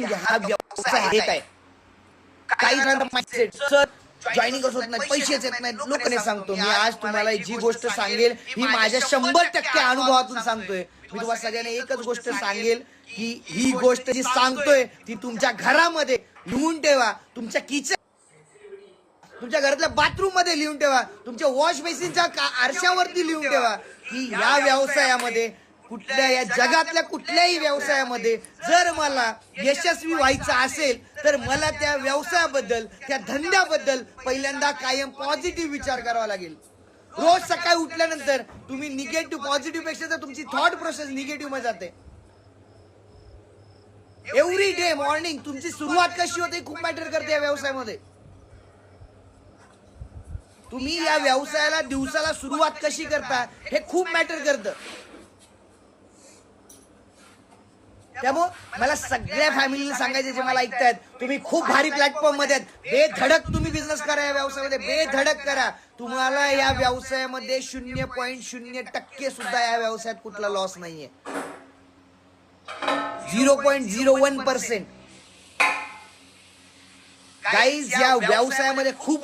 समजून घ्या हा व्यवसाय आहे काय. काही जणांचा माइंडसेट सर जॉईनिंग होत नाही, पैसेच येत नाहीत. लोकांनी सांगतो मी आज तुम्हाला जी गोष्ट सांगेल ही माझ्या 100% अनुभवातून सांगतोय. मी तुम्हाला सगळ्यांना एकच गोष्ट सांगेल की ही गोष्ट जी सांगतोय ती तुमच्या घरामध्ये लिहून ठेवा, तुमच्या किचन तुमच्या घरातल्या बाथरूम मध्ये लिहून ठेवा, तुमच्या वॉश बेसिनच्या आरशावरती लिहून ठेवा की या व्यवसायामध्ये कुठल्या या जगातल्या कुठल्याही व्यवसायामध्ये जर मला यशस्वी व्हायचं असेल तर मला त्या व्यवसायाबद्दल त्या धंद्याबद्दल पहिल्यांदा कायम पॉझिटिव्ह विचार करावा लागेल. रोज सकाळी उठल्यानंतर तुम्ही निगेटिव्ह पॉझिटिव्ह पेक्षा तर तुमची थॉट प्रोसेस निगेटिव्ह मध्ये जाते. एव्हरी डे मॉर्निंग तुमची सुरुवात कशी होते खूप मॅटर करते या व्यवसायामध्ये. तुम्ही या व्यवसायाला दिवसाला सुरुवात कशी करता हे खूप मॅटर करतं. त्यामुळे मला सगळ्या फॅमिलीला सांगायचे जे मला ऐकतायत, तुम्ही खूप भारी प्लॅटफॉर्म मध्ये आहेत, बेधडक तुम्ही बिझनेस करा या व्यवसायामध्ये, बेधडक करा. तुम्हाला या व्यवसायामध्ये 0.0% सुद्धा या व्यवसायात कुठला लॉस नाहीये. 0.01%. गाईज या व्यवसायामध्ये खूप